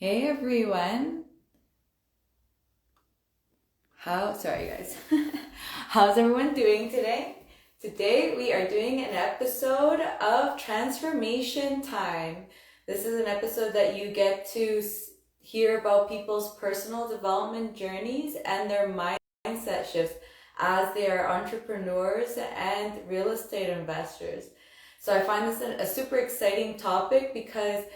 Hey everyone. Sorry guys. How's everyone doing today? Today we are doing an episode of Transformation Time. This is an episode that you get to hear about people's personal development journeys and their mindset shifts as they are entrepreneurs and real estate investors. So I find this a super exciting topic because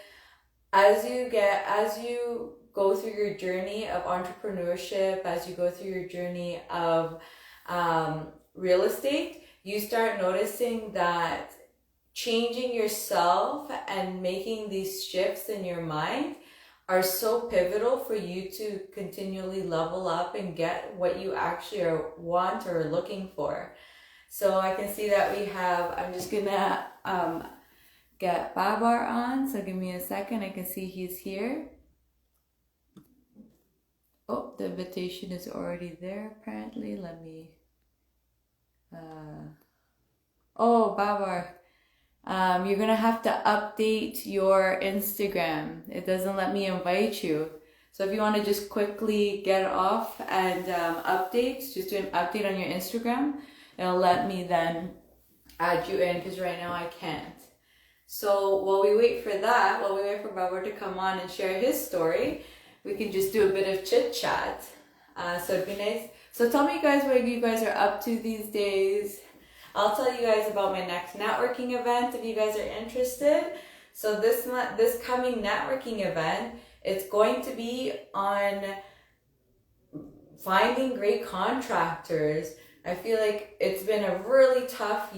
as you go through your journey of entrepreneurship, as you go through your journey of real estate, you start noticing that changing yourself and making these shifts in your mind are so pivotal for you to continually level up and get what you actually want or are looking for. So I can see that I'm just gonna get Babar on, so give me a second. I can see he's here. Oh, the invitation is already there apparently. Let me oh, Babar, you're gonna have to update your Instagram. It doesn't let me invite you. So if you want to just quickly get off and just do an update on your Instagram, it'll let me then add you in because right now I can't. So while we wait for Babar to come on and share his story, we can just do a bit of chit chat. So it'd be nice. So tell me guys what you guys are up to these days. I'll tell you guys about my next networking event if you guys are interested. So this coming networking event, it's going to be on finding great contractors. I feel like it's been a really tough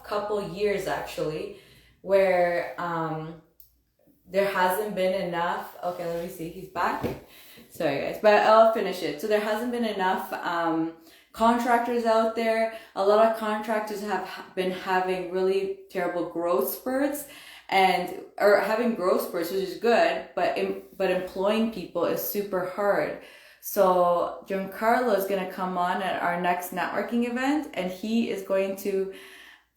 couple years actually, where there hasn't been enough. Okay, let me see. He's back. Sorry guys, but I'll finish it. So there hasn't been enough contractors out there. A lot of contractors have been having really terrible growth spurts, or having growth spurts, which is good, but employing people is super hard. So Giancarlo is going to come on at our next networking event, and he is going to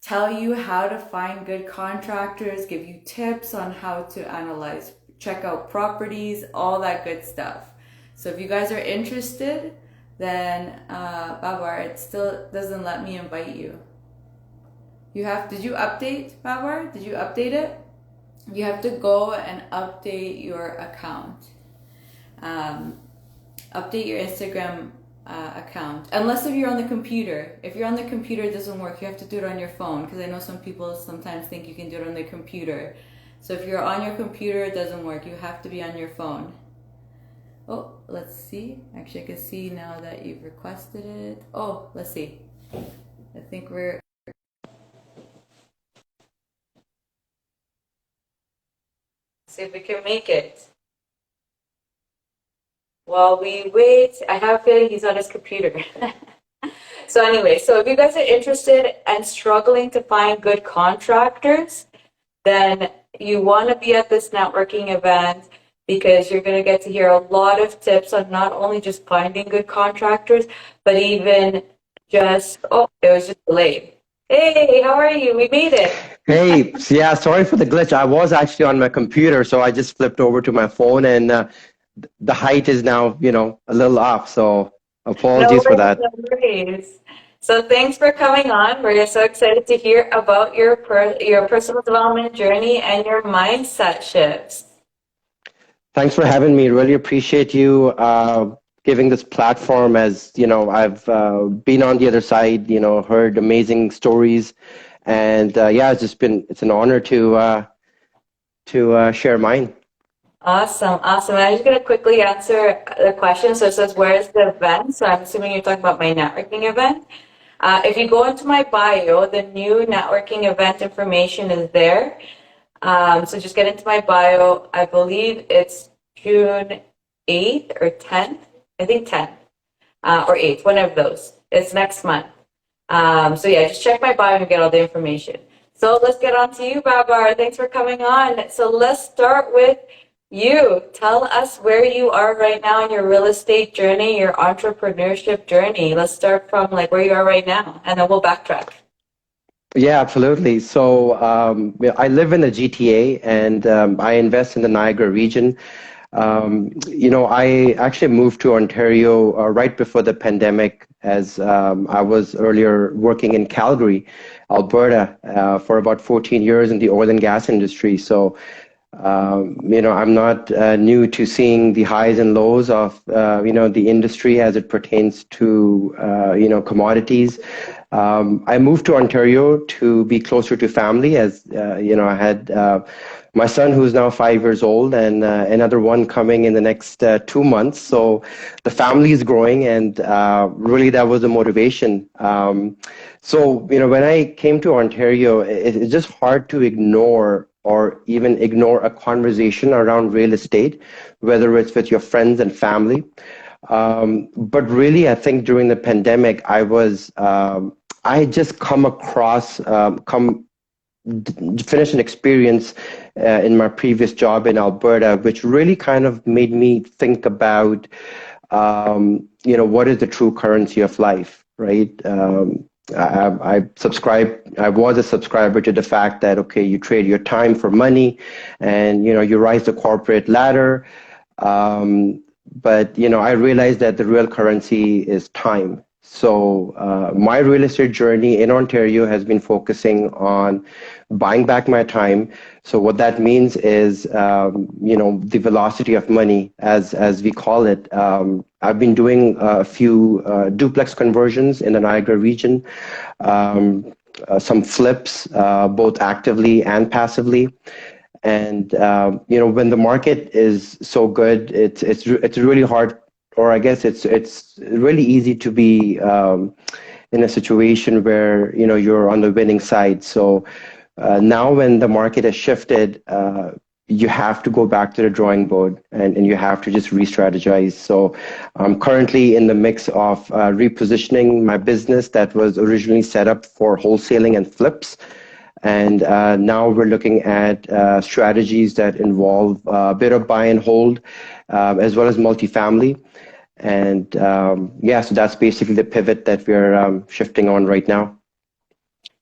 tell you how to find good contractors, give you tips on how to check out properties, all that good stuff. So if you guys are interested, then Babar, it still doesn't let me invite you. Did you update, Babar? Did you update it? You have to go and update your account. Update your Instagram account. Unless if you're on the computer. If you're on the computer, it doesn't work. You have to do it on your phone, because I know some people sometimes think you can do it on the computer. So if you're on your computer, it doesn't work. You have to be on your phone. Oh, let's see. Actually, I can see now that you've requested it. Oh, let's see. I think see if we can make it. While we wait, I have a feeling he's on his computer. So anyway, so if you guys are interested and struggling to find good contractors, then you want to be at this networking event, because you're going to get to hear a lot of tips on not only just finding good contractors, but even it was just delayed. Hey, how are you? We made it. Hey, yeah, sorry for the glitch. I was actually on my computer, so I just flipped over to my phone, and the height is now, a little off. So apologies for that. No worries. So thanks for coming on. We're so excited to hear about your personal development journey and your mindset shifts. Thanks for having me. Really appreciate you giving this platform. As I've been on the other side, heard amazing stories, and it's an honor to share mine. Awesome. I'm just going to quickly answer the question. So it says, where is the event? So I'm assuming you're talking about my networking event. If you go into my bio, the new networking event information is there. So just get into my bio. I believe it's June 8th or 10th. I think 10th or 8th, one of those. It's next month. So yeah, just check my bio and get all the information. So let's get on to you, Babar. Thanks for coming on. So let's start with you. Tell us where you are right now in your real estate journey, your entrepreneurship journey. Let's start from where you are right now, and then we'll backtrack. Yeah, absolutely. So I live in the GTA and I invest in the Niagara region. I actually moved to Ontario right before the pandemic, as I was earlier working in Calgary, Alberta, for about 14 years in the oil and gas industry. So I'm not new to seeing the highs and lows of, the industry as it pertains to, commodities. I moved to Ontario to be closer to family as, I had my son who's now 5 years old and another one coming in the next 2 months. So the family is growing and really that was the motivation. When I came to Ontario, it's just hard to ignore or even ignore a conversation around real estate, whether it's with your friends and family. But really, I think during the pandemic, I had just come across, finish an experience in my previous job in Alberta, which really kind of made me think about, what is the true currency of life, right? I was a subscriber to the fact that, okay, you trade your time for money and, you rise the corporate ladder. But I realized that the real currency is time. So my real estate journey in Ontario has been focusing on buying back my time. So what that means is, the velocity of money, as we call it. I've been doing a few duplex conversions in the Niagara region, some flips, both actively and passively. And when the market is so good, it's really hard, or I guess it's really easy to be in a situation where you're on the winning side. So now when the market has shifted, you have to go back to the drawing board and you have to just re-strategize. So I'm currently in the mix of repositioning my business that was originally set up for wholesaling and flips. And now we're looking at strategies that involve a bit of buy and hold, as well as multifamily. And so that's basically the pivot that we're shifting on right now.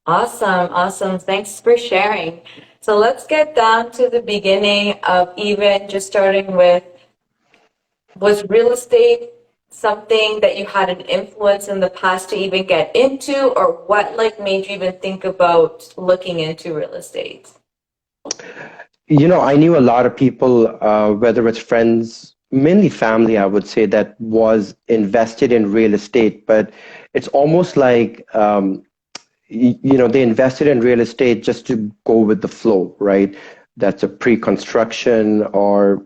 Awesome, awesome. Thanks for sharing. So let's get down to the beginning of even just starting with, was real estate something that you had an influence in the past to even get into, or what like made you even think about looking into real estate? I knew a lot of people, whether it's friends, mainly family, I would say, that was invested in real estate, but it's almost like they invested in real estate just to go with the flow, right? That's a pre-construction, or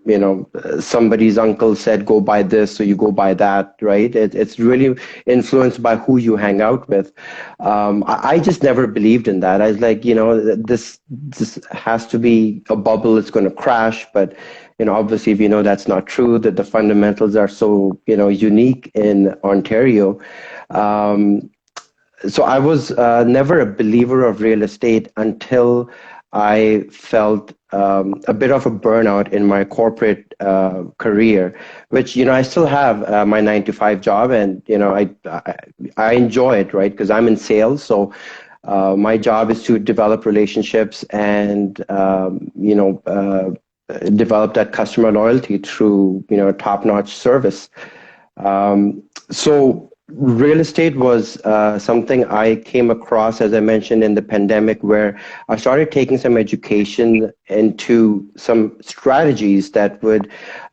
somebody's uncle said go buy this, so you go buy that, right? It's really influenced by who you hang out with. I just never believed in that. I was like, this has to be a bubble, it's going to crash. But obviously we know that's not true, that the fundamentals are so unique in Ontario. So I was never a believer of real estate until I felt a bit of a burnout in my corporate career, which I still have my 9 to 5 job, and I enjoy it, right? Because I'm in sales, so my job is to develop relationships and develop that customer loyalty through top-notch service. So real estate was something I came across, as I mentioned, in the pandemic, where I started taking some education into some strategies that would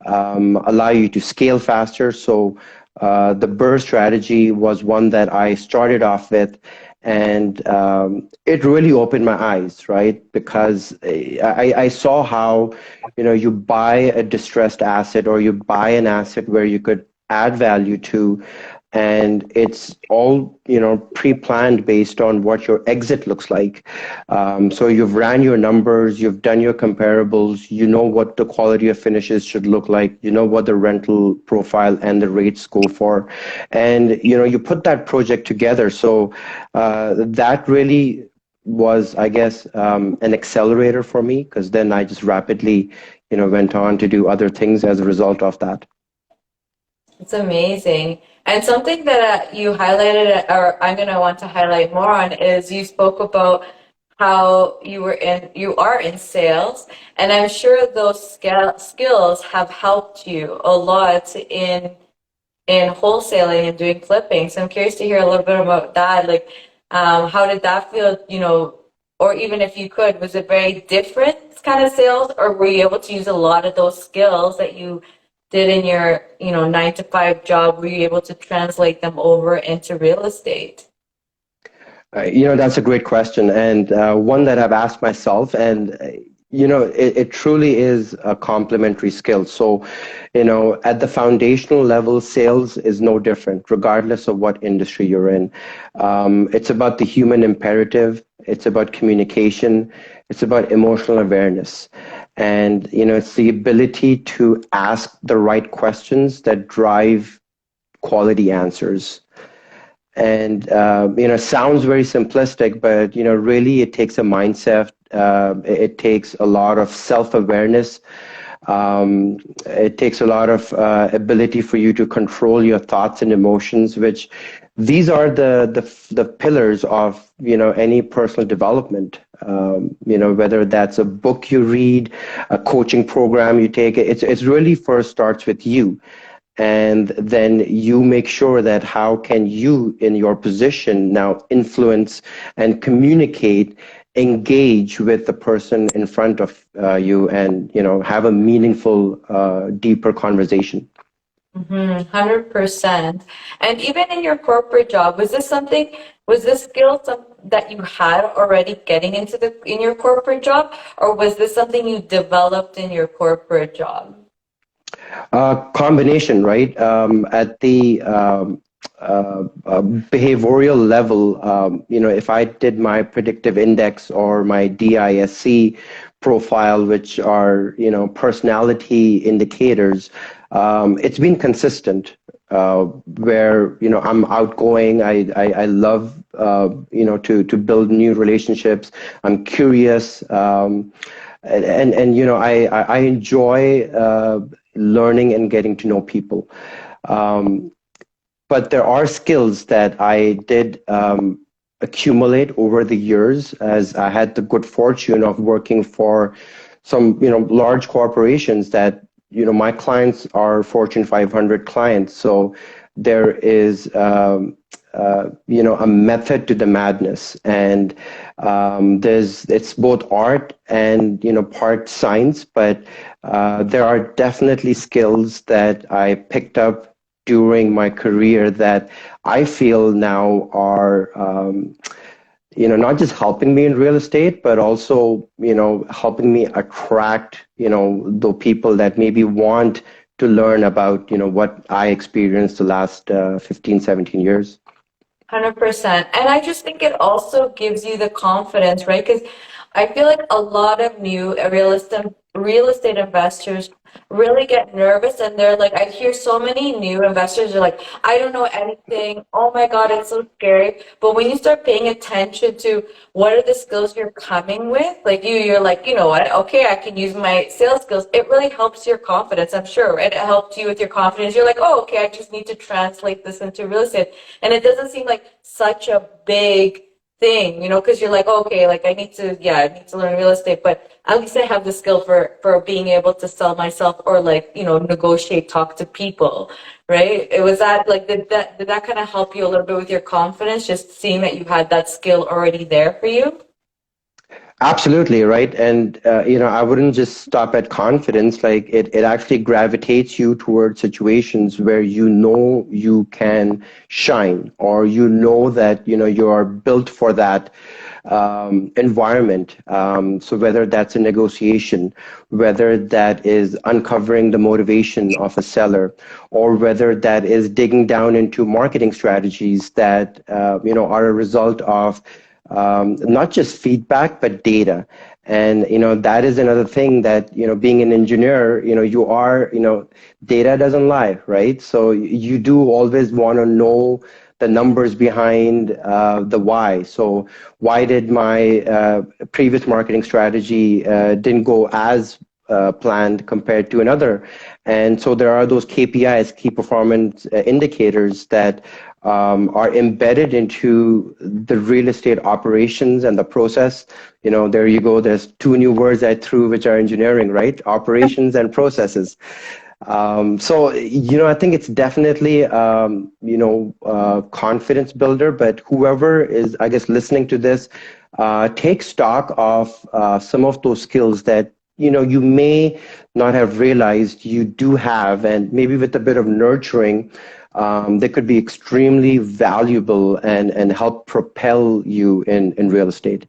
allow you to scale faster. So the BRRRR strategy was one that I started off with, and it really opened my eyes, right? Because I saw how you buy a distressed asset, or you buy an asset where you could add value to, and it's all pre-planned based on what your exit looks like. So you've ran your numbers, you've done your comparables, you know what the quality of finishes should look like, you know what the rental profile and the rates go for, and you put that project together. So that really was, I guess, an accelerator for me, because then I just rapidly went on to do other things as a result of that. It's amazing. And something that you highlighted, or I'm going to want to highlight more on, is you spoke about how you are in sales, and I'm sure those skills have helped you a lot in wholesaling and doing flipping. So I'm curious to hear a little bit about that. Like, how did that feel, or even if you could, was it very different kind of sales, or were you able to use a lot of those skills that you did in your, 9 to 5 job? Were you able to translate them over into real estate? That's a great question, and one that I've asked myself. And it truly is a complementary skill. So, at the foundational level, sales is no different, regardless of what industry you're in. It's about the human imperative. It's about communication. It's about emotional awareness, and it's the ability to ask the right questions that drive quality answers. And sounds very simplistic, but really it takes a mindset. It takes a lot of self-awareness. It takes a lot of ability for you to control your thoughts and emotions, which these are the pillars of any personal development. Whether that's a book you read, a coaching program you take, it's really first starts with you. And then you make sure that how can you, in your position now, influence and communicate, engage with the person in front of you, and have a meaningful, deeper conversation. 100%. And even in your corporate job, was this skill that you had already getting in your corporate job, or was this something you developed in your corporate job? Combination, right? At the behavioral level, if I did my predictive index or my DISC profile, which are, personality indicators, it's been consistent. Where I'm outgoing, I love to build new relationships. I'm curious, and I enjoy learning and getting to know people. But there are skills that I did accumulate over the years, as I had the good fortune of working for some large corporations that my clients are Fortune 500 clients. So there is a method to the madness, and it's both art and part science, but there are definitely skills that I picked up during my career that I feel now are not just helping me in real estate, but also helping me attract the people that maybe want to learn about what I experienced the last 15, 17 years. 100%. And I just think it also gives you the confidence, right? Because I feel like a lot of new real estate investors really get nervous, and they're like, I hear so many new investors are like, I don't know anything. Oh my God, it's so scary. But when you start paying attention to what are the skills you're coming with, like you're like, you know what? Okay, I can use my sales skills. It really helps your confidence, I'm sure. It helped you with your confidence. You're like, oh, okay, I just need to translate this into real estate. And it doesn't seem like such a big thing, because you're like, oh, okay, like I need to learn real estate, but at least I have the skill for being able to sell myself, or like, negotiate, talk to people, right? It was that like, did that kind of help you a little bit with your confidence, just seeing that you had that skill already there for you? Absolutely, right. And, I wouldn't just stop at confidence. Like it actually gravitates you towards situations where you can shine, or that, you are built for that environment. So whether that's a negotiation, whether that is uncovering the motivation of a seller, or whether that is digging down into marketing strategies that, are a result of not just feedback, but data. And, that is another thing that, being an engineer, data doesn't lie, right? So you do always want to know the numbers behind the why. So why did my previous marketing strategy didn't go as planned compared to another. And so there are those KPIs, key performance indicators, that are embedded into the real estate operations and the process. There you go. There's two new words I threw, which are engineering, right? Operations and processes. So, I think it's definitely, confidence builder, but whoever is, I guess, listening to this, take stock of some of those skills that, you may not have realized you do have, and maybe with a bit of nurturing, they could be extremely valuable and help propel you in real estate.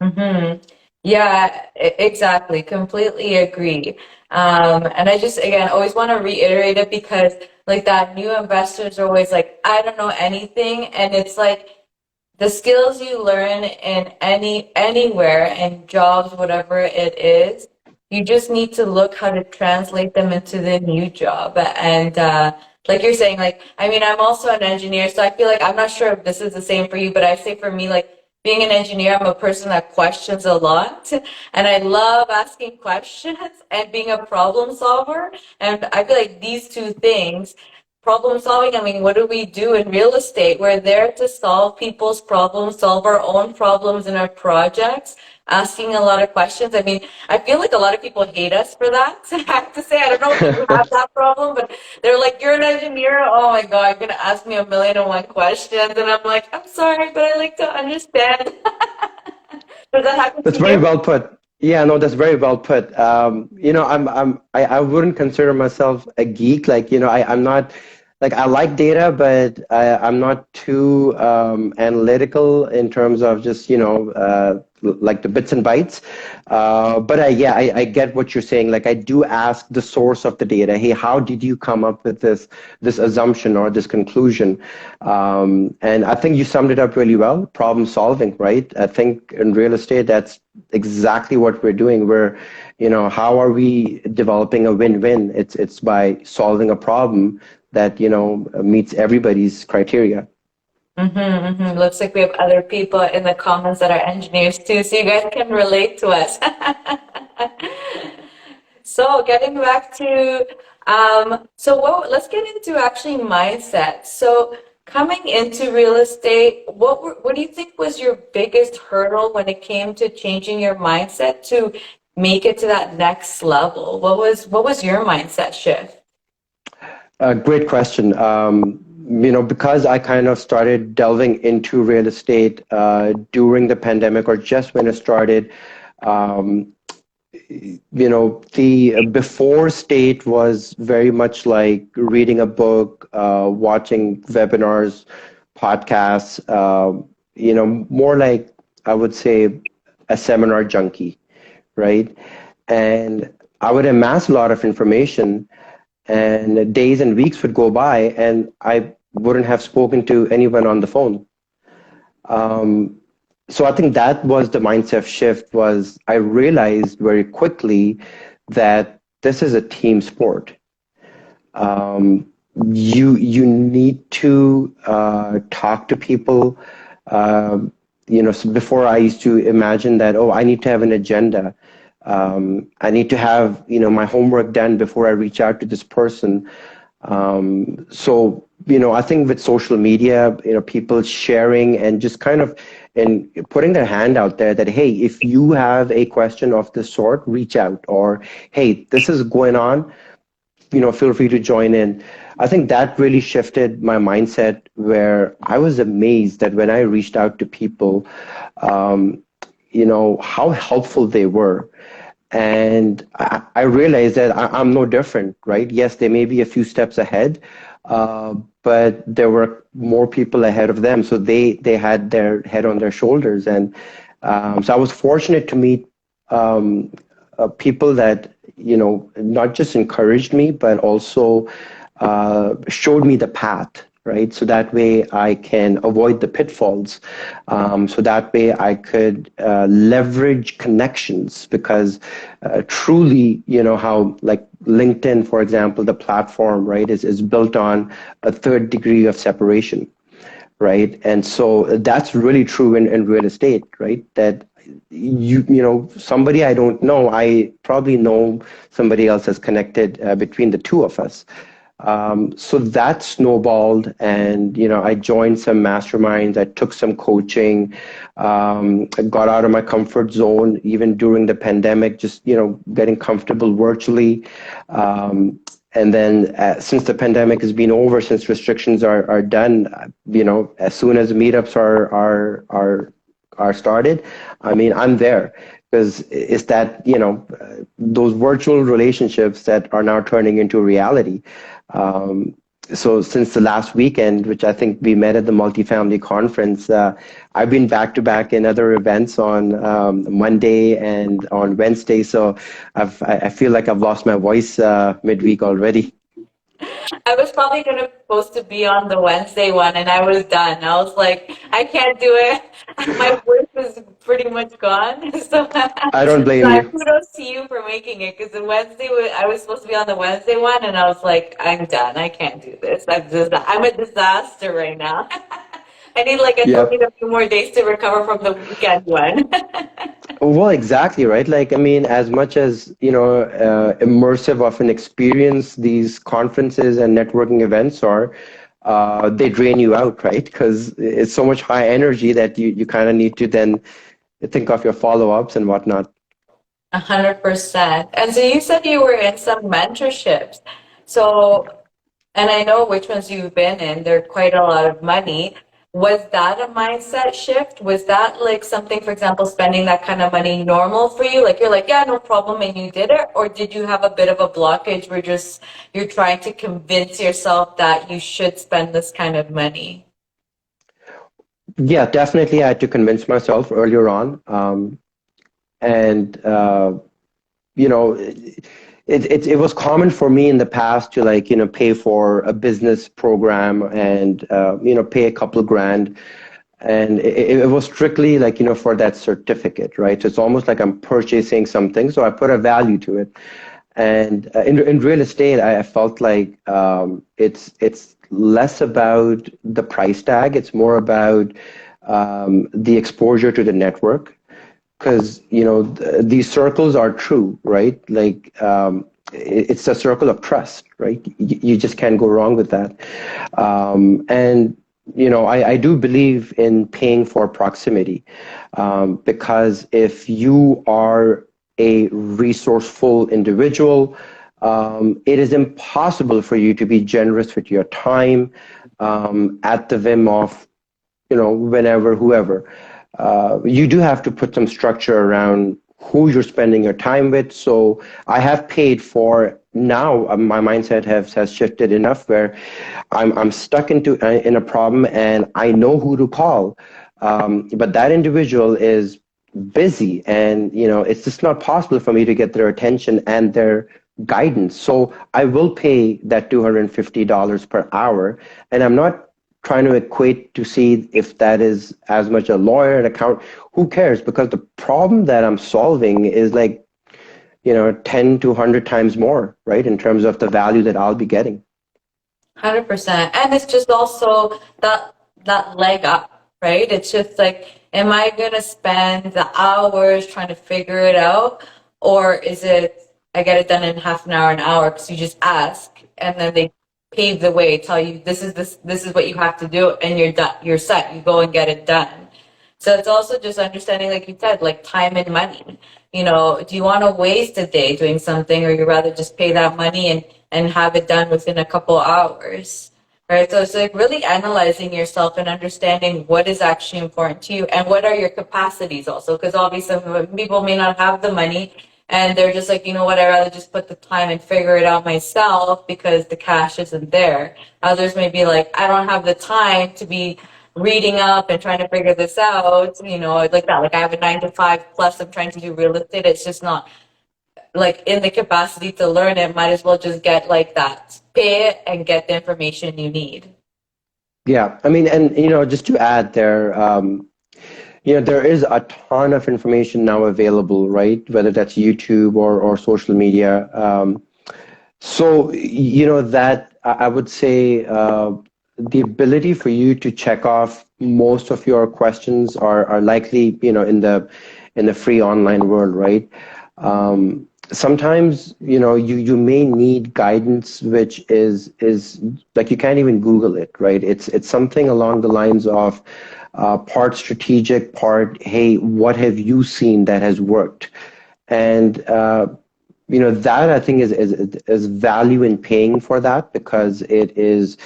Mm-hmm. Yeah, exactly. Completely agree. And I just, again, always want to reiterate it because like that new investors are always like, I don't know anything. And it's like the skills you learn in anywhere and jobs, whatever it is, you just need to look how to translate them into the new job. And like you're saying, like, I mean, I'm also an engineer, so I feel like I'm not sure if this is the same for you, but I say for me, like, being an engineer, I'm a person that questions a lot, and I love asking questions and being a problem solver. And I feel like these two things, problem solving, I mean, what do we do in real estate? We're there to solve people's problems, solve our own problems in our projects, asking a lot of questions. I mean, I feel like a lot of people hate us for that. I have to say, I don't know if you have that problem, but they're like, you're an engineer. Oh my God, you're going to ask me a million and one questions. And I'm like, I'm sorry, but I like to understand. Does that happen That's to very you? well put. Yeah, no, that's very well put. I wouldn't consider myself a geek. Like, I'm not, like, I like data, but I'm not too analytical in terms of just, like the bits and bytes. But I get what you're saying. Like, I do ask the source of the data. Hey, how did you come up with this assumption or this conclusion? And I think you summed it up really well. Problem solving, right? I think in real estate, that's exactly what we're doing. How are we developing a win-win? It's by solving a problem that, meets everybody's criteria. Mm-hmm, mm-hmm. Looks like we have other people in the comments that are engineers too, so you guys can relate to us. So getting back to, let's get into actually mindset. So coming into real estate, what do you think was your biggest hurdle when it came to changing your mindset to make it to that next level? What was your mindset shift? Great question. Because I kind of started delving into real estate during the pandemic or just when it started, um, the before state was very much like reading a book, watching webinars, podcasts, more like, I would say, a seminar junkie, right? And I would amass a lot of information, and days and weeks would go by, and I wouldn't have spoken to anyone on the phone. Um, so I think that was the mindset shift. Was I realized very quickly that this is a team sport. Um, you need to talk to people. So before, I used to imagine that, oh, I need to have an agenda. I need to have my homework done before I reach out to this person. So I think with social media, people sharing and just kind of and putting their hand out there that, hey, if you have a question of this sort, reach out, or hey, this is going on, feel free to join in. I think that really shifted my mindset, where I was amazed that when I reached out to people, um, how helpful they were. And I realized that I'm no different, right? Yes, they may be a few steps ahead, but there were more people ahead of them. So they had their head on their shoulders. And so I was fortunate to meet people that, not just encouraged me, but also showed me the path, right? So that way I can avoid the pitfalls. So that way I could leverage connections, because truly, how like LinkedIn, for example, the platform, right, is built on a third degree of separation, right? And so that's really true in real estate, right? That somebody I don't know, I probably know somebody else has connected between the two of us. So that snowballed, and I joined some masterminds. I took some coaching. I got out of my comfort zone, even during the pandemic. Just getting comfortable virtually. And then, since the pandemic has been over, since restrictions are done, as soon as meetups are started, I mean, I'm there, because it's that those virtual relationships that are now turning into reality. Um, so since the last weekend, which I think we met at the multifamily conference, I've been back to back in other events on Monday and on Wednesday. So I feel like I've lost my voice midweek already. I was probably gonna supposed to be on the Wednesday one, and I was done. I was like, I can't do it. My voice is pretty much gone. So, I don't blame you. kudos to you for making it. Because the I was supposed to be on the Wednesday one, and I was like, I'm done. I can't do this. I'm a disaster right now. I need like Yep. a few more days to recover from the weekend one. Well, exactly, right? Like, I mean, as much as, immersive of an experience these conferences and networking events are, they drain you out, right? Because it's so much high energy that you kind of need to then think of your follow-ups and whatnot. 100%. And so you said you were in some mentorships. So, and I know which ones you've been in, they're quite a lot of money. Was that a mindset shift? Was that like something, for example, spending that kind of money normal for you? Like you're like, yeah, no problem, and you did it? Or did you have a bit of a blockage where you're trying to convince yourself that you should spend this kind of money? Yeah, definitely. I had to convince myself earlier on. And you know, it was common for me in the past to, like, pay for a business program and pay a couple of grand, and it was strictly like, for that certificate, right? So it's almost like I'm purchasing something, so I put a value to it. And in real estate, I felt like it's less about the price tag. It's more about the exposure to the network, because these circles are true, right? Like, it's a circle of trust, right? You just can't go wrong with that. And I do believe in paying for proximity, because if you are a resourceful individual, it is impossible for you to be generous with your time, at the whim of whenever, whoever. You do have to put some structure around who you're spending your time with. So I have paid for now. My mindset has shifted enough where I'm stuck in a problem, and I know who to call. But that individual is busy, and it's just not possible for me to get their attention and their guidance. So I will pay that $250 per hour, and I'm not trying to equate to see if that is as much a lawyer, an account. Who cares? Because the problem that I'm solving is like 10 to 100 times more, right, in terms of the value that I'll be getting. 100%. And it's just also that leg up, right? It's just like, am I gonna spend the hours trying to figure it out, or is it I get it done in half an hour because you just ask, and then they pave the way, tell you this is what you have to do, and you're done. You're set. You go and get it done. So it's also just understanding, like you said, like time and money. Do you want to waste a day doing something, or you rather just pay that money and have it done within a couple hours? Right. So it's like really analyzing yourself and understanding what is actually important to you and what are your capacities also. Because obviously people may not have the money and they're just like, you know what, I'd rather just put the time and figure it out myself because the cash isn't there. Others may be like, I don't have the time to be reading up and trying to figure this out, like that. Like I have a 9 to 5 plus I'm trying to do real estate. It's just not like in the capacity to learn it. Might as well just get like that, pay it and get the information you need. Yeah, I mean, and just to add there, there is a ton of information now available, right? Whether that's YouTube or social media. So, that I would say, the ability for you to check off most of your questions are likely, in the free online world, right? Sometimes, you may need guidance, which is like you can't even Google it, right? It's something along the lines of part strategic, part, hey, what have you seen that has worked? And that I think is value in paying for that, because it is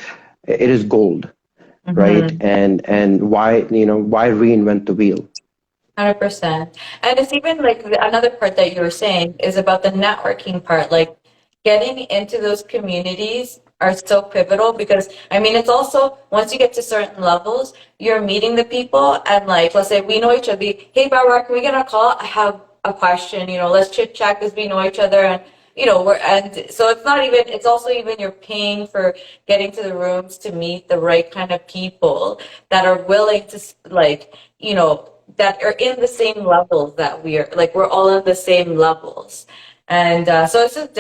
gold, right? Mm-hmm. And why reinvent the wheel? 100%. And it's even like another part that you were saying is about the networking part. Like getting into those communities are so pivotal because I mean, it's also once you get to certain levels, you're meeting the people and like, let's say we know each other. Hey, Barbara, can we get on a call? I have a question, let's chit chat because we know each other and and so it's not even, it's also even you're paying for getting to the rooms to meet the right kind of people that are willing to like, that are in the same levels that we're all on the same levels. And so it's just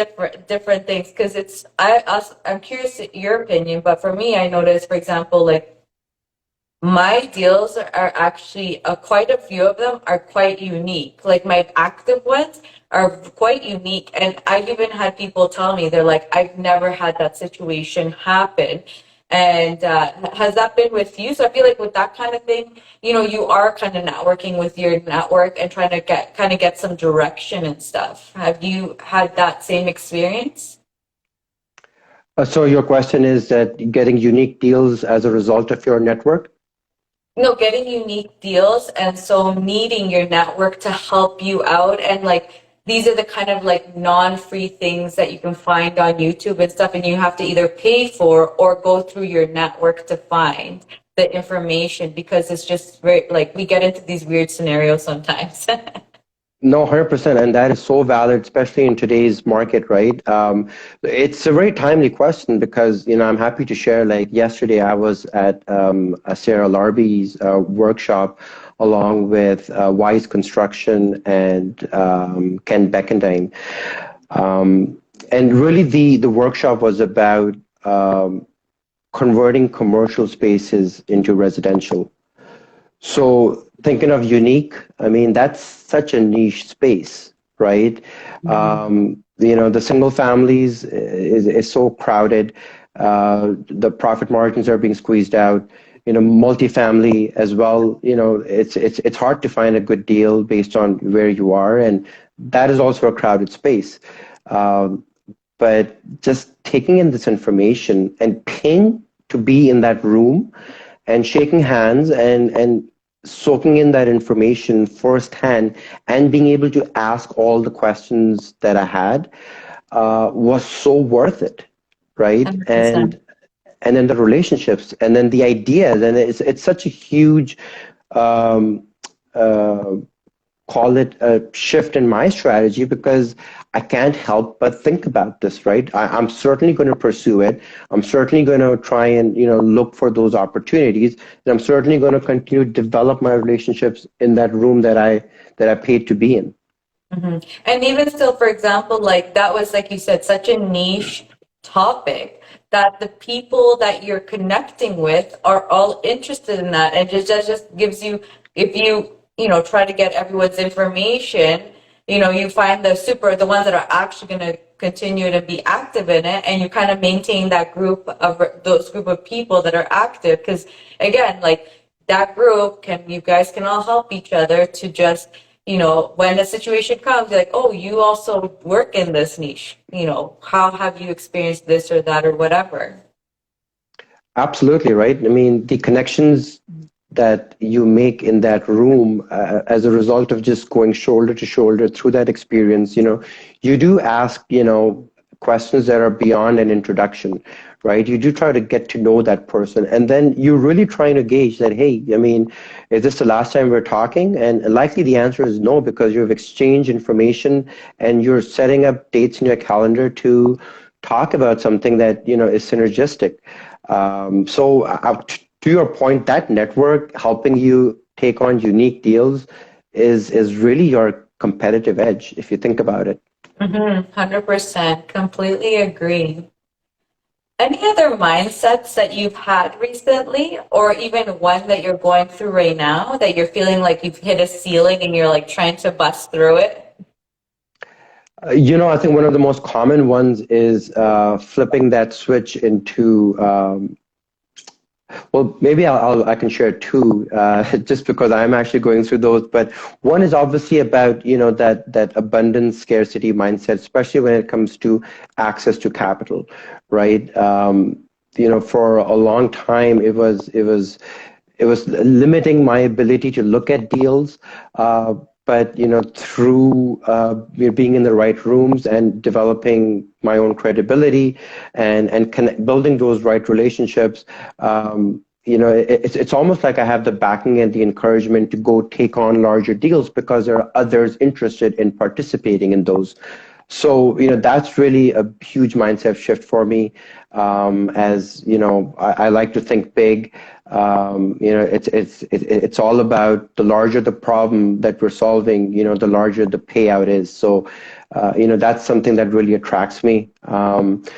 different things because I'm curious your opinion, but for me, I noticed, for example, like my deals are actually quite a few of them are quite unique. Like my active ones are quite unique. And I've even had people tell me, they're like, I've never had that situation happen. And has that been with you? So I feel like with that kind of thing, you are kind of networking with your network and trying to get some direction and stuff. Have you had that same experience? So your question is that getting unique deals as a result of your network? No, getting unique deals and so needing your network to help you out and like these are the kind of like non-free things that you can find on YouTube and stuff and you have to either pay for or go through your network to find the information because it's just very like we get into these weird scenarios sometimes. No, 100%. And that is so valid, especially in today's market, right? It's a very timely question because, I'm happy to share, like yesterday I was at a Sarah Larby's workshop along with Wise Construction and Ken Beckendine. And really the workshop was about converting commercial spaces into residential. So thinking of unique, I mean, that's such a niche space, right? The single families is so crowded. The profit margins are being squeezed out. Multifamily as well. It's hard to find a good deal based on where you are, and that is also a crowded space. But just taking in this information and paying to be in that room and shaking hands and soaking in that information firsthand and being able to ask all the questions that I had was so worth it, right? 100%. And then the relationships and then the ideas, and it's such a huge um, uh, call it a shift in my strategy because I can't help but think about this, right? I'm certainly going to pursue it. I'm certainly going to try and, look for those opportunities. And I'm certainly going to continue to develop my relationships in that room that I paid to be in. Hmm. And even still, for example, like that was, like you said, such a niche topic that the people that you're connecting with are all interested in that. And just gives you, if you, try to get everyone's information, you find the ones that are actually going to continue to be active in it. And you kind of maintain that those group of people that are active. Because again, like that group you guys can all help each other to just when a situation comes, you're like, oh, you also work in this niche. How have you experienced this or that or whatever? Absolutely, right? I mean, the connections that you make in that room as a result of just going shoulder to shoulder through that experience, you do ask, questions that are beyond an introduction, right? You do try to get to know that person. And then you're really trying to gauge that, hey, I mean, is this the last time we're talking? And likely the answer is no, because you've exchanged information and you're setting up dates in your calendar to talk about something that, is synergistic. To your point, that network helping you take on unique deals is really your competitive edge, if you think about it. 100%. Completely agree. Any other mindsets that you've had recently, or even one that you're going through right now that you're feeling like you've hit a ceiling and you're like trying to bust through it? I think one of the most common ones is flipping that switch into well, maybe I can share two, just because I'm actually going through those. But one is obviously about that abundance scarcity mindset, especially when it comes to access to capital, right? For a long time it was limiting my ability to look at deals. But through being in the right rooms and developing my own credibility and building those right relationships, it's almost like I have the backing and the encouragement to go take on larger deals because there are others interested in participating in those. So, that's really a huge mindset shift for me. As I like to think big. It's all about the larger the problem that we're solving, the larger the payout is. So, that's something that really attracts me. And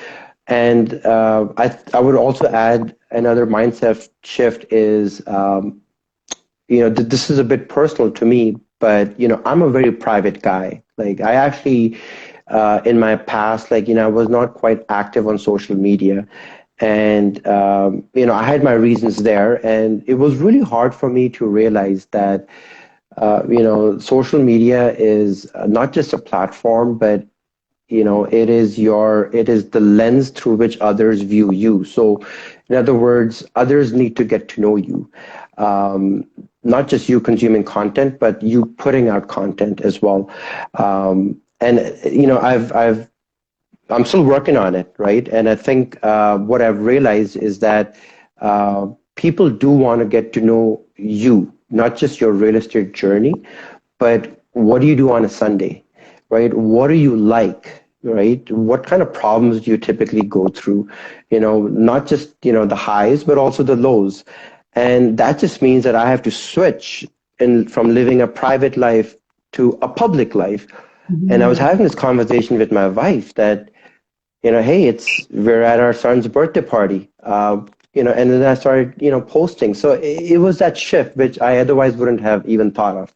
I would also add another mindset shift is, this is a bit personal to me, but I'm a very private guy. Like I actually, in my past, I was not quite active on social media, and I had my reasons there, and it was really hard for me to realize that social media is not just a platform, but it is the lens through which others view you. So in other words, others need to get to know you. Not just you consuming content, but you putting out content as well. And I'm still working on it, right? And I think what I've realized is that people do want to get to know you, not just your real estate journey, but what do you do on a Sunday, right? What do you like, right? What kind of problems do you typically go through? Not just, the highs, but also the lows. And that just means that I have to switch from living a private life to a public life. And I was having this conversation with my wife that, hey, we're at our son's birthday party, and then I started, posting. So it was that shift, which I otherwise wouldn't have even thought of.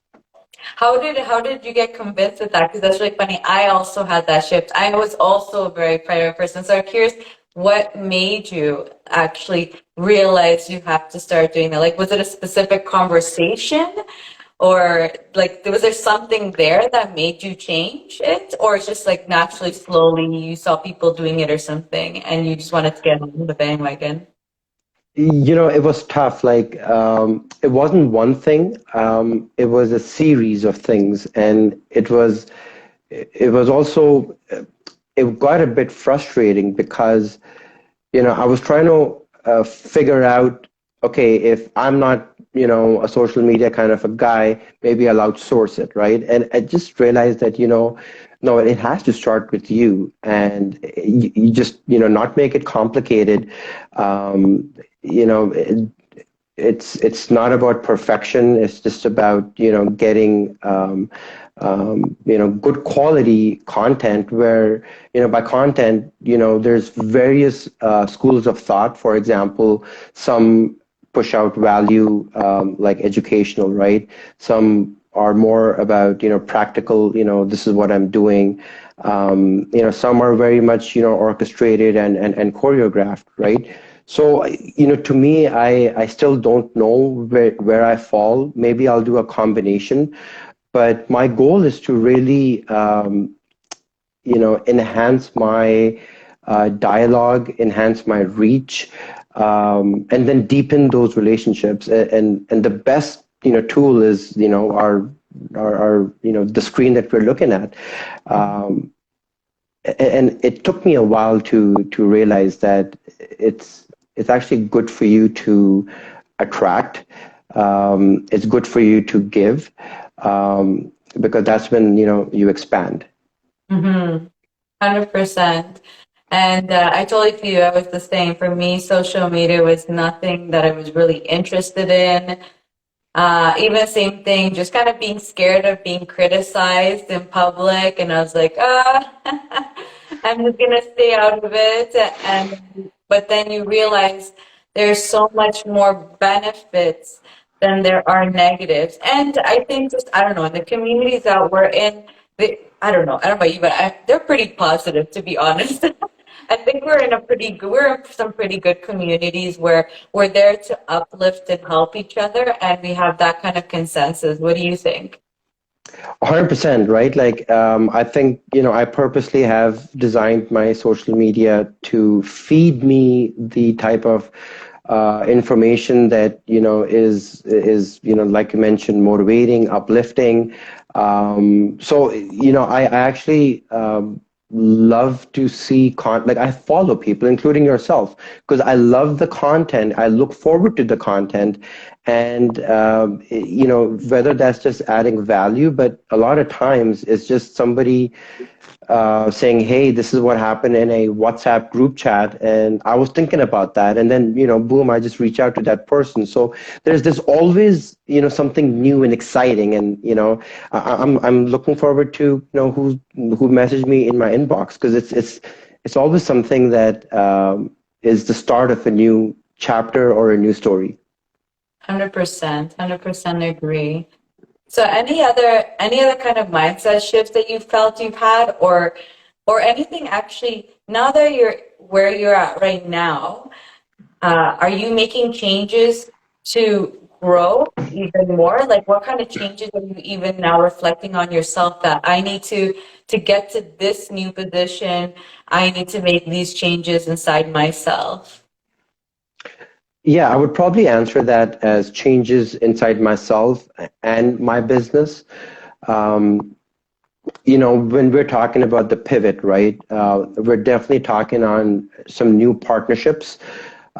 How did you get convinced with that? Because that's really funny. I also had that shift. I was also a very private person. So I'm curious, what made you actually realize you have to start doing that? Like, was it a specific conversation? Or like, was there something there that made you change it? Or it's just like naturally, slowly, you saw people doing it or something and you just wanted to get on the bandwagon? It was tough. Like, it wasn't one thing. It was a series of things, and it was also, it got a bit frustrating because I was trying to figure out, okay, if I'm not, a social media kind of a guy, maybe I'll outsource it, right? And I just realized that, no, it has to start with you, and you just, not make it complicated. You know, it, it's not about perfection. It's just about, getting, good quality content where, by content, there's various schools of thought. For example, some push out value, like educational, right? Some are more about, practical, this is what I'm doing. Some are very much, orchestrated and choreographed, right? So, to me, I still don't know where I fall. Maybe I'll do a combination, but my goal is to really, enhance my dialogue, enhance my reach, and then deepen those relationships. And the best, tool is, our the screen that we're looking at. And it took me a while to realize that it's actually good for you to attract. It's good for you to give, because that's when you expand. Mm-hmm. 100%. And I totally feel you. I was the same. For me, social media was nothing that I was really interested in. Even same thing, just kind of being scared of being criticized in public. And I was like, I'm just gonna stay out of it. And but then you realize there's so much more benefits than there are negatives. And I think just, I don't know, in the communities that we're in, I don't know about you, but they're pretty positive, to be honest. I think we're in some pretty good communities where we're there to uplift and help each other, and we have that kind of consensus. What do you think? 100%, right? Like, I think, I purposely have designed my social media to feed me the type of information that, like you mentioned, motivating, uplifting. So, I actually love to see like I follow people, including yourself, because I love the content. I look forward to the content, and whether that's just adding value, but a lot of times it's just somebody saying, hey, this is what happened in a WhatsApp group chat, and I was thinking about that, and then boom, I just reach out to that person. So there's always something new and exciting, and I'm looking forward to who messaged me in my inbox, because it's always something that is the start of a new chapter or a new story. 100% agree. So any other kind of mindset shifts that you felt you've had, or anything actually, now that you're where you're at right now, are you making changes to grow even more? Like what kind of changes are you even now reflecting on yourself that I need to get to this new position, I need to make these changes inside myself? Yeah, I would probably answer that as changes inside myself and my business. When we're talking about the pivot, right, we're definitely talking on some new partnerships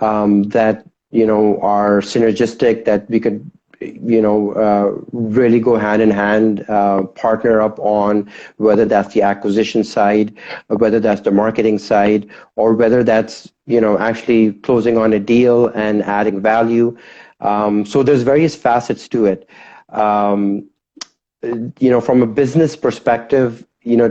that, are synergistic, that we could, really go hand in hand, partner up on, whether that's the acquisition side, or whether that's the marketing side, or whether that's, actually closing on a deal and adding value. So there's various facets to it. From a business perspective,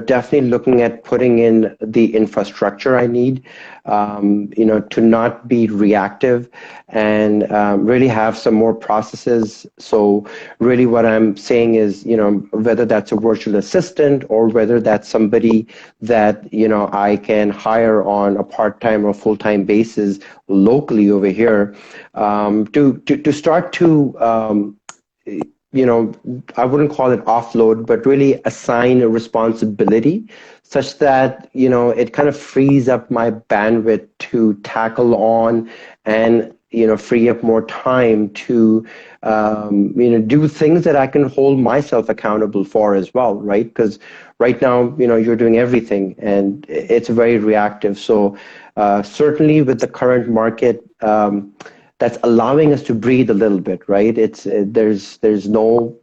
definitely looking at putting in the infrastructure I need, to not be reactive, and really have some more processes. So really what I'm saying is, whether that's a virtual assistant or whether that's somebody that, I can hire on a part-time or full-time basis locally over here, to start to, I wouldn't call it offload, but really assign a responsibility such that, it kind of frees up my bandwidth to tackle on, and, free up more time to, do things that I can hold myself accountable for as well, right? Because right now, you're doing everything and it's very reactive. So certainly with the current market, that's allowing us to breathe a little bit, right? There's no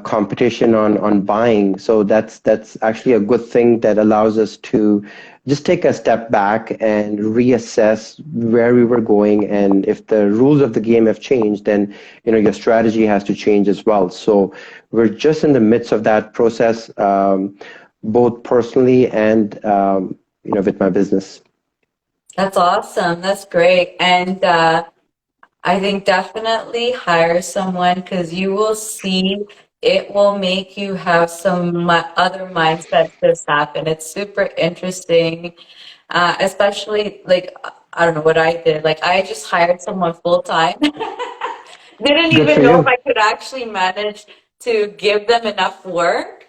competition on buying, so that's actually a good thing that allows us to just take a step back and reassess where we were going, and if the rules of the game have changed, then your strategy has to change as well. So we're just in the midst of that process, both personally and with my business. That's awesome. That's great. And I think definitely hire someone, because you will see it will make you have some other mindset shifts happen. It's super interesting, especially like, I don't know what I did. Like I just hired someone full time. Didn't Good for even know if you. I could actually manage to give them enough work,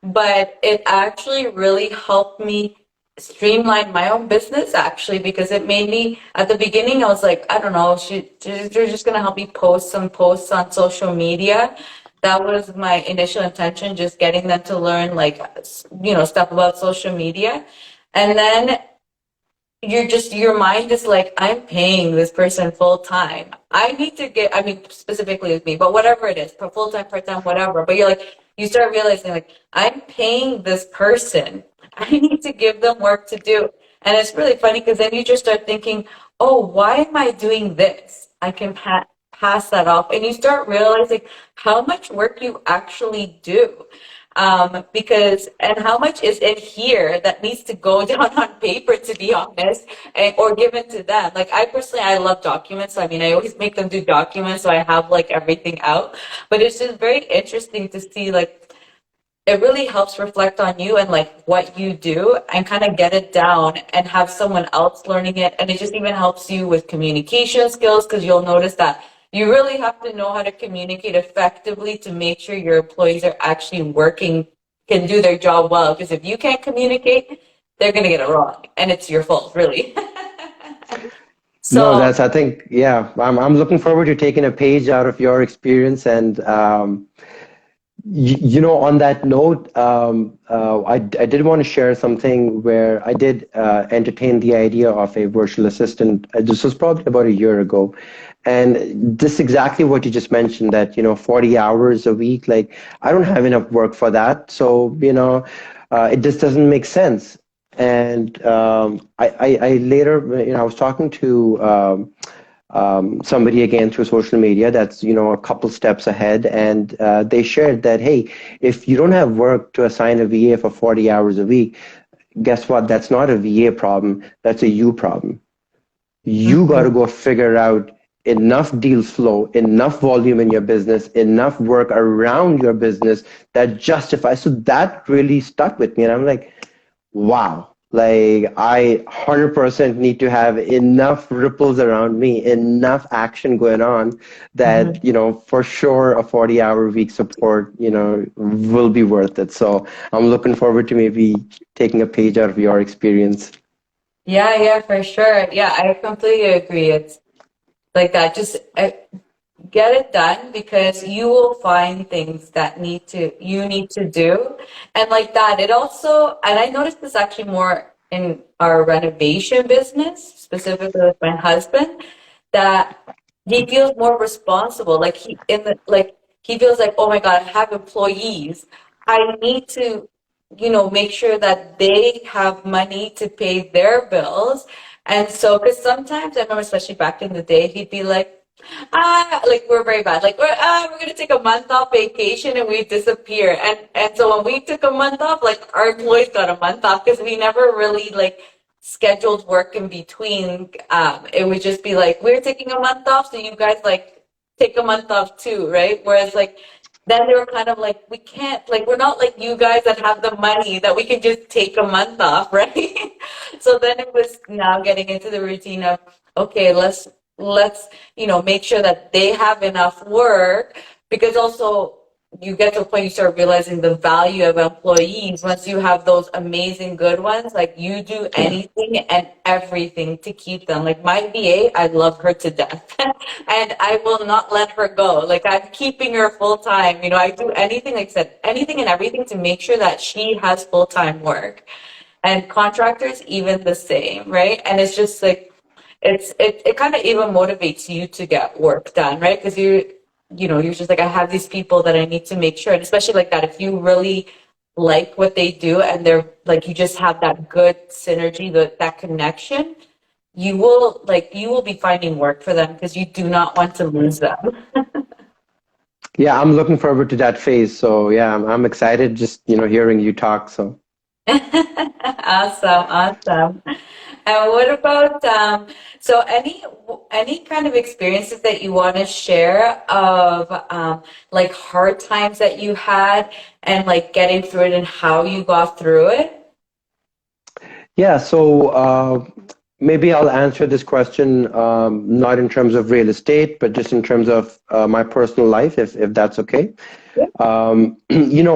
but it actually really helped me streamline my own business actually, because it made me, at the beginning I was like, I don't know, they're just gonna help me post some posts on social media. That was my initial intention, just getting them to learn like, stuff about social media. And then your mind is like, I'm paying this person full time. I need to get, I mean, specifically with me, but whatever it is, full time, part time, whatever. But you're like, you start realizing like, I'm paying this person. I need to give them work to do. And it's really funny because then you just start thinking, oh, why am I doing this? I can pass that off. And you start realizing how much work you actually do. Because, and how much is in here that needs to go down on paper, to be honest, or given to them. Like I personally, I love documents. So, I mean, I always make them do documents, so I have like everything out. But it's just very interesting to see, like, it really helps reflect on you and like what you do and kind of get it down and have someone else learning it. And it just even helps you with communication skills, because you'll notice that you really have to know how to communicate effectively to make sure your employees are actually working, can do their job well. Because if you can't communicate, they're going to get it wrong. And it's your fault, really. No, So, that's, I think, yeah, I'm looking forward to taking a page out of your experience. And, on that note, I did want to share something where I did entertain the idea of a virtual assistant. This was probably about a year ago. And this is exactly what you just mentioned, that, 40 hours a week, like I don't have enough work for that. So, it just doesn't make sense. And I later, I was talking to somebody again through social media that's, a couple steps ahead. And they shared that, hey, if you don't have work to assign a VA for 40 hours a week, guess what? That's not a VA problem. That's a you problem. You got to mhm. go figure out enough deal flow, enough volume in your business, enough work around your business that justifies. So that really stuck with me. And I'm like, wow, like I 100% need to have enough ripples around me, enough action going on that, for sure a 40-hour week support, will be worth it. So I'm looking forward to maybe taking a page out of your experience. Yeah, yeah, for sure. Yeah, I completely agree. It's like that. Just get it done, because you will find things that you need to do. And like that, it also, and I noticed this actually more in our renovation business, specifically with my husband, that he feels more responsible. Like he feels like, oh my God, I have employees. I need to, make sure that they have money to pay their bills. And so, because sometimes I remember, especially back in the day, he'd be like we're very bad. Like we're gonna take a month off vacation and we disappear. And so when we took a month off, like our employees got a month off, because we never really like scheduled work in between. It would just be like, we're taking a month off, so you guys like take a month off too, right? Whereas like then they were kind of like, we can't, like, we're not like you guys that have the money that we can just take a month off, right? So then it was now getting into the routine of, okay, let's make sure that they have enough work, because also you get to a point you start realizing the value of employees once you have those amazing good ones. Like you do anything and everything to keep them. Like my VA, I love her to death and I will not let her go. Like I'm keeping her full time. I do anything, like I said, anything and everything to make sure that she has full time work. And contractors, even the same, right? And it's just like, it kind of even motivates you to get work done, right? Because you're just like, I have these people that I need to make sure, and especially like that, if you really like what they do and they're like, you just have that good synergy, that connection, you will be finding work for them, because you do not want to lose them. Yeah, I'm looking forward to that phase. So yeah, I'm excited just, hearing you talk. So. Awesome, awesome. And what about so any kind of experiences that you want to share of like hard times that you had and like getting through it and how you got through it? Yeah, so maybe I'll answer this question not in terms of real estate, but just in terms of my personal life, if that's okay. Yeah.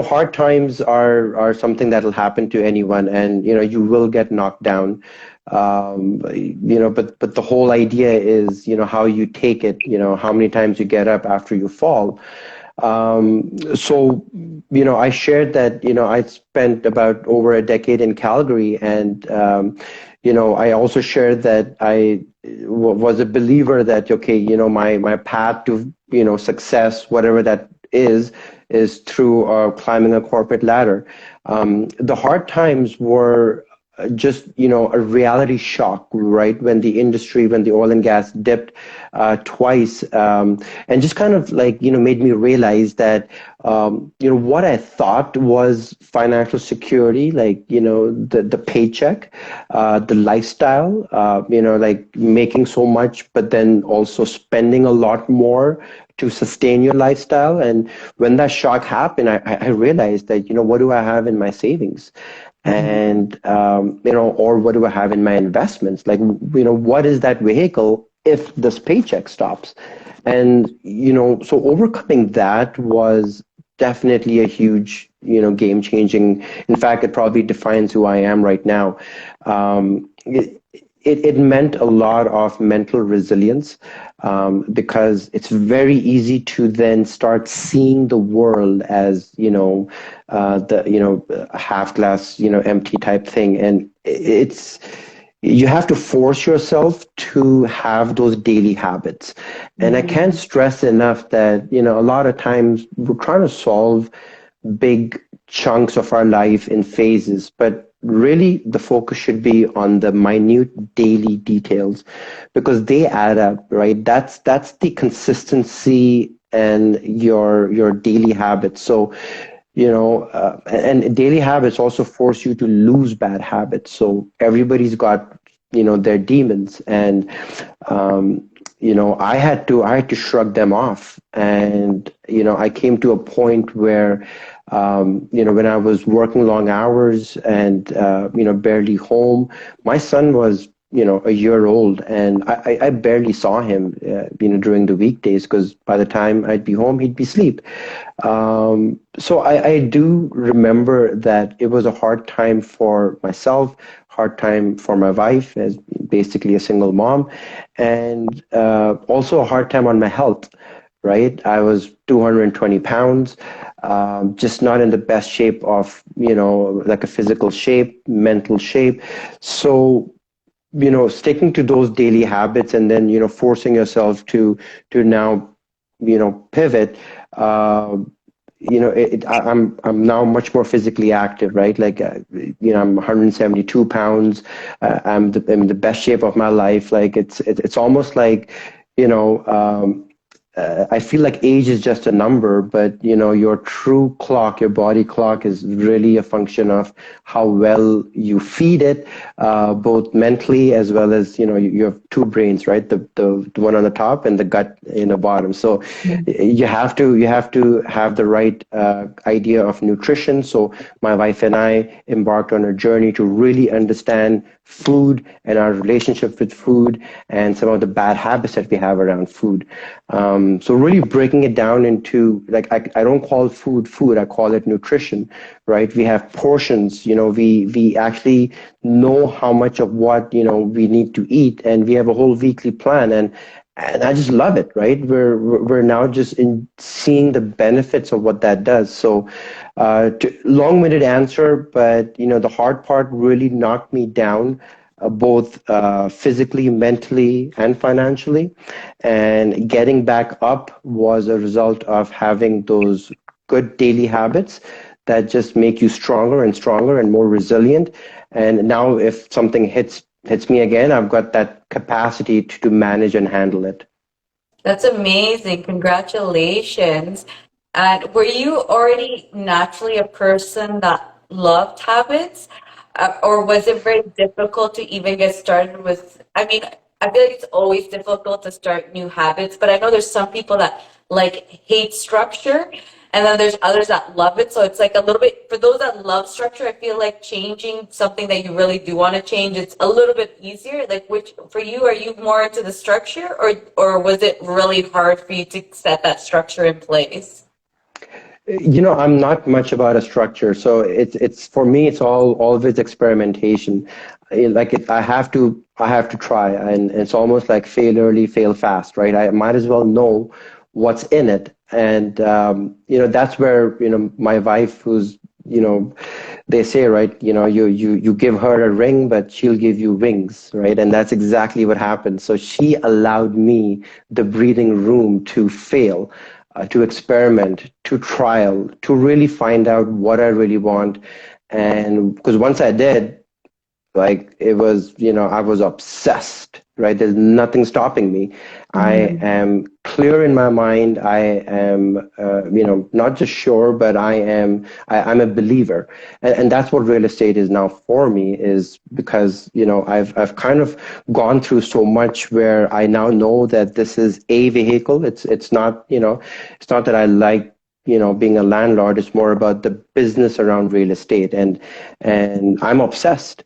Hard times are something that'll happen to anyone, and you will get knocked down. But the whole idea is how you take it. How many times you get up after you fall. So, I shared that, I spent about over a decade in Calgary, and, I also shared that I was a believer that, okay, my path to, success, whatever that is through climbing a corporate ladder. The hard times were just a reality shock, right? When the oil and gas dipped twice, and just kind of like made me realize that what I thought was financial security, like the paycheck, the lifestyle, like making so much, but then also spending a lot more to sustain your lifestyle. And when that shock happened, I realized that what do I have in my savings? And or what do I have in my investments? Like what is that vehicle if this paycheck stops? And so overcoming that was definitely a huge game changing. In fact, it probably defines who I am right now. It meant a lot of mental resilience, because it's very easy to then start seeing the world as the half glass empty type thing. And it's you have to force yourself to have those daily habits. And I can't stress enough that a lot of times we're trying to solve big chunks of our life in phases, but really the focus should be on the minute daily details, because they add up, right? That's the consistency and your daily habits. So and daily habits also force you to lose bad habits. So everybody's got their demons, and I had to shrug them off. And I came to a point where when I was working long hours and barely home, my son was a year old, and I barely saw him during the weekdays, because by the time I'd be home, he'd be asleep. So I do remember that it was a hard time for myself, hard time for my wife as basically a single mom, and also a hard time on my health, right? I was 220 pounds, just not in the best shape of, like a physical shape, mental shape. So, sticking to those daily habits and then, forcing yourself to now, pivot, I'm now much more physically active, right? Like, I'm 172 pounds. I'm in the best shape of my life. Like, it's almost like, you know, I feel like age is just a number, but your true clock, your body clock, is really a function of how well you feed it, both mentally as well as you have two brains, right? The one on the top and the gut in the bottom. So you have to have the right idea of nutrition. So my wife and I embarked on a journey to really understand food and our relationship with food and some of the bad habits that we have around food. So really breaking it down into, like, I don't call food, I call it nutrition, right? We have portions, we actually know how much of what, we need to eat, and we have a whole weekly plan. And I just love it, right? We're now just in seeing the benefits of what that does. So, long-winded answer, but the hard part really knocked me down, both physically, mentally, and financially. And getting back up was a result of having those good daily habits that just make you stronger and more resilient. And now, if something hits me again, I've got that capacity to manage and handle it. That's amazing. Congratulations. And were you already naturally a person that loved habits? Or was it very difficult to even get started with? I mean, I feel like it's always difficult to start new habits, but I know there's some people that like hate structure, and then there's others that love it. So it's like a little bit, for those that love structure, I feel like changing something that you really do want to change, it's a little bit easier. Like, which for you, are you more into the structure, or was it really hard for you to set that structure in place? I'm not much about a structure, so it's for me. It's always experimentation. I have to try, and it's almost like fail early, fail fast, right? I might as well know what's in it, and that's where my wife, who's they say, right, you give her a ring, but she'll give you wings, right? And that's exactly what happened. So she allowed me the breathing room to fail, to experiment, to trial, to really find out what I really want. And because once I did, like it was, I was obsessed, right? There's nothing stopping me. I Mm. am clear in my mind. I am, not just sure, but I'm a believer. And that's what real estate is now for me, is because, I've kind of gone through so much where I now know that this is a vehicle. It's not, it's not that I like, being a landlord. It's more about the business around real estate. And I'm obsessed.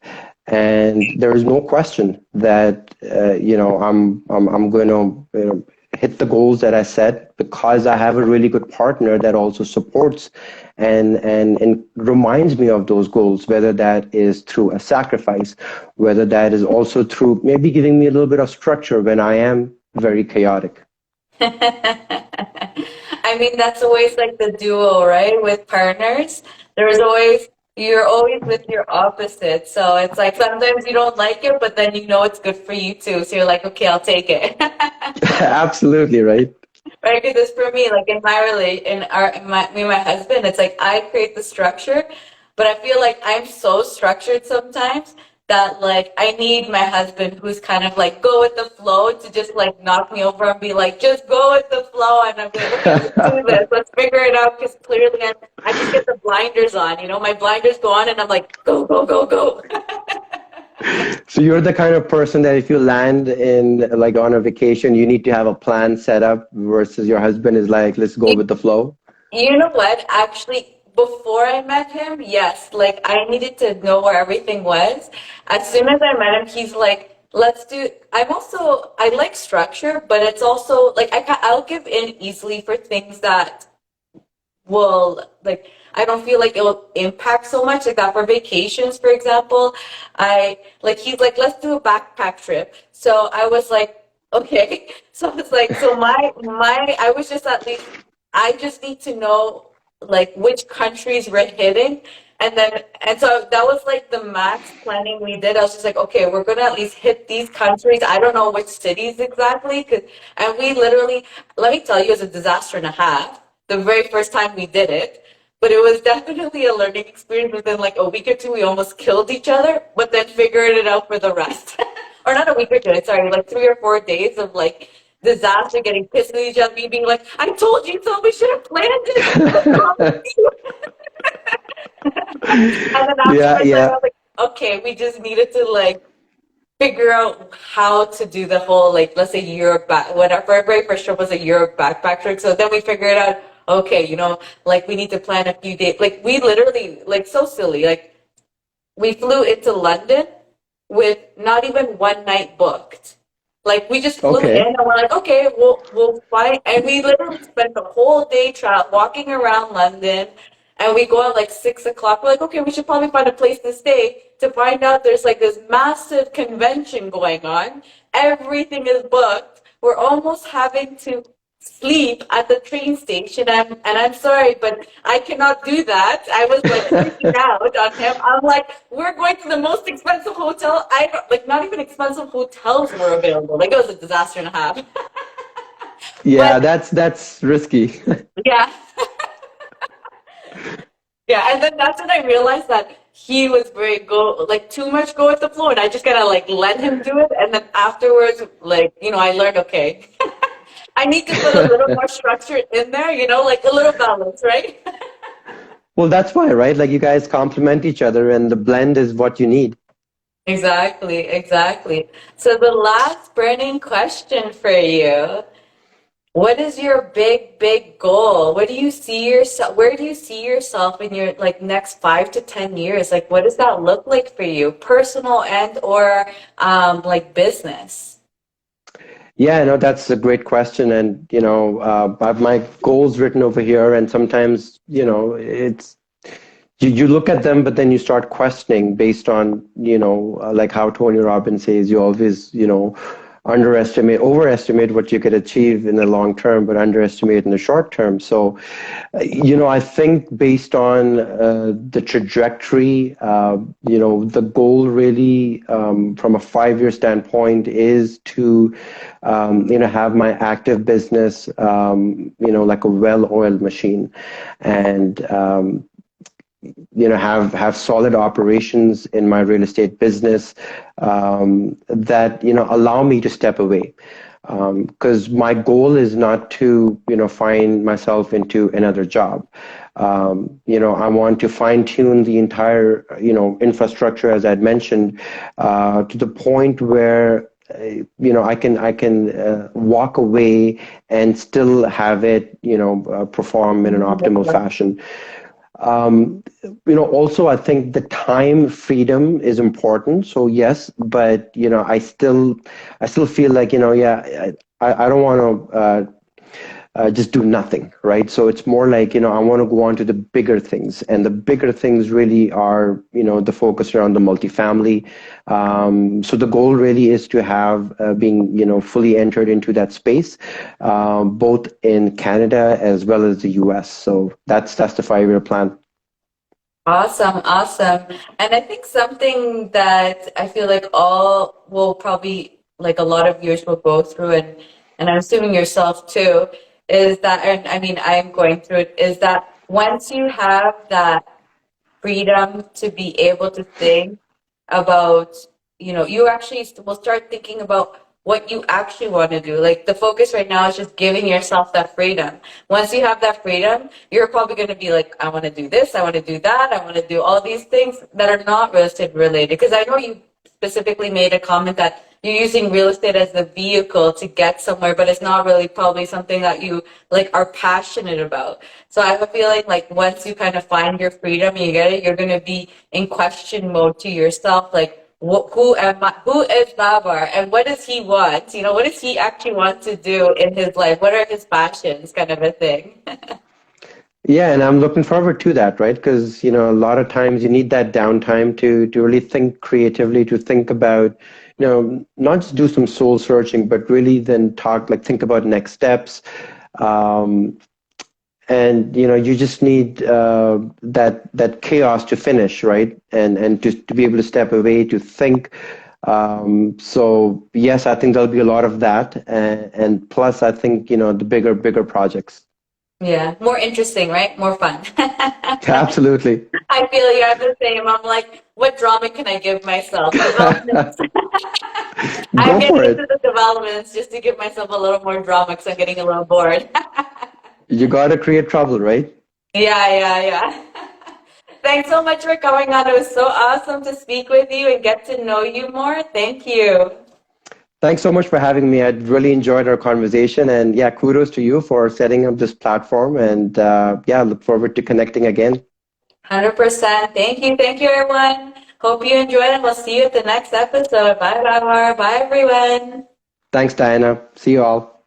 And there is no question that I'm going to hit the goals that I set, because I have a really good partner that also supports and reminds me of those goals, whether that is through a sacrifice, whether that is also through maybe giving me a little bit of structure when I am very chaotic. I mean, that's always like the duo, right? With partners, there's always, you're always with your opposite. So it's like sometimes you don't like it, but then you know it's good for you too. So you're like, okay, I'll take it. Absolutely, right? Right? Because for me, like in my me and my husband, it's like I create the structure, but I feel like I'm so structured sometimes that like I need my husband who's kind of like go with the flow to just like knock me over and be like, just go with the flow. And I'm like, okay, let's do this. Let's figure it out. Because clearly I just get the blinders on, my blinders go on and I'm like, go, go, go, go. So you're the kind of person that if you land in like on a vacation, you need to have a plan set up, versus your husband is like, let's go with the flow. You know what? Actually, before I met him, yes, like I needed to know where everything was. As soon as I met him, he's like, let's do. I like structure, but it's also like I'll give in easily for things that will like I don't feel like it will impact so much like that for vacations, for example. I like he's like, let's do a backpack trip. So I was like, okay. So it's like so my I was just at least I just need to know like which countries we're hitting. And so that was like the max planning we did. I was just like, okay, we're gonna at least hit these countries. I don't know which cities exactly, and we literally, let me tell you, it was a disaster and a half the very first time we did it. But it was definitely a learning experience. Within like a week or two, we almost killed each other, but then figured it out for the rest. Or not a week or two, sorry, like 3 or 4 days of like disaster, getting pissed at each other, me being like, I told you so, we should have planned it. What's wrong with you? And then Yeah, afterwards, I yeah. was like, okay, we just needed to like figure out how to do the whole like let's say Europe back whatever our very first trip was a Europe backpack trip. So then we figured out, okay, like we need to plan a few days. Like we literally like so silly. Like we flew into London with not even one night booked. Like we just flew in Okay. and we're like, okay, we'll find, and we literally spent the whole day walking around London, and we go at like 6 o'clock. We're like, okay, we should probably find a place to stay. To find out there's like this massive convention going on. Everything is booked. We're almost having to sleep at the train station. And I'm sorry, but I cannot do that. I was like freaking out on him. I'm like, we're going to the most expensive hotel. I don't, like not even expensive hotels were available. Like it was a disaster and a half. Yeah, But that's risky. yeah, yeah. And then that's when I realized that he was very like too much go with the flow, and I just gotta like let him do it. And then afterwards, like I learned, okay, I need to put a little more structure in there, like a little balance, right? Well, that's why, right? Like you guys complement each other, and the blend is what you need. Exactly, exactly. So the last burning question for you, what is your big, big goal? What do you see yourself, where do you see yourself in your like next 5 to 10 years? Like what does that look like for you, personal and or like business? Yeah, no, that's a great question. And, I have my goals written over here, and sometimes, it's you look at them, but then you start questioning based on, like how Tony Robbins says, you always, overestimate what you could achieve in the long term, but underestimate in the short term. So, I think based on the trajectory, the goal really from a 5-year standpoint is to, have my active business, like a well-oiled machine. And, have solid operations in my real estate business, that allow me to step away, because my goal is not to find myself into another job. I want to fine tune the entire infrastructure, as I'd mentioned, to the point where I can walk away and still have it perform in an optimal fashion. Also, I think the time freedom is important. So yes, but I still feel like yeah, I don't want to just do nothing, right? So it's more like, I want to go on to the bigger things. And the bigger things really are, the focus around the multifamily. So the goal really is to have being, fully entered into that space, both in Canada as well as the US. So that's the 5-year plan. Awesome, awesome. And I think something that I feel like all will probably, like a lot of viewers will go through, and I'm assuming yourself too, is that, and I mean, I'm going through it, is that once you have that freedom to be able to think about, you actually will start thinking about what you actually want to do. Like the focus right now is just giving yourself that freedom. Once you have that freedom, you're probably going to be like, I want to do this, I want to do that, I want to do all these things that are not real estate related. Because I know you specifically made a comment that you're using real estate as the vehicle to get somewhere, but it's not really probably something that you like are passionate about. So I have a feeling like once you kind of find your freedom and you get it, you're going to be in question mode to yourself, like, who am I? Who is Babar, and what does he want? What does he actually want to do in his life? What are his passions, kind of a thing. Yeah, and I'm looking forward to that, right? Because, a lot of times you need that downtime to really think creatively, to think about, not just do some soul searching, but really then think about next steps. Um, and you just need that chaos to finish, right? And to be able to step away, to think. So yes, I think there'll be a lot of that, and plus I think the bigger projects. Yeah, more interesting, right? More fun. Absolutely. I feel you. I'm the same. I'm like, what drama can I give myself? Developments. I'm Go for getting into it. the developments just to give myself a little more drama because I'm getting a little bored. You got to create trouble, right? Yeah, yeah, yeah. Thanks so much for coming on. It was so awesome to speak with you and get to know you more. Thank you. Thanks so much for having me. I really enjoyed our conversation. And yeah, kudos to you for setting up this platform. And yeah, look forward to connecting again. 100%. Thank you. Thank you, everyone. Hope you enjoyed and we'll see you at the next episode. Bye, Bye, everyone. Thanks, Diana. See you all.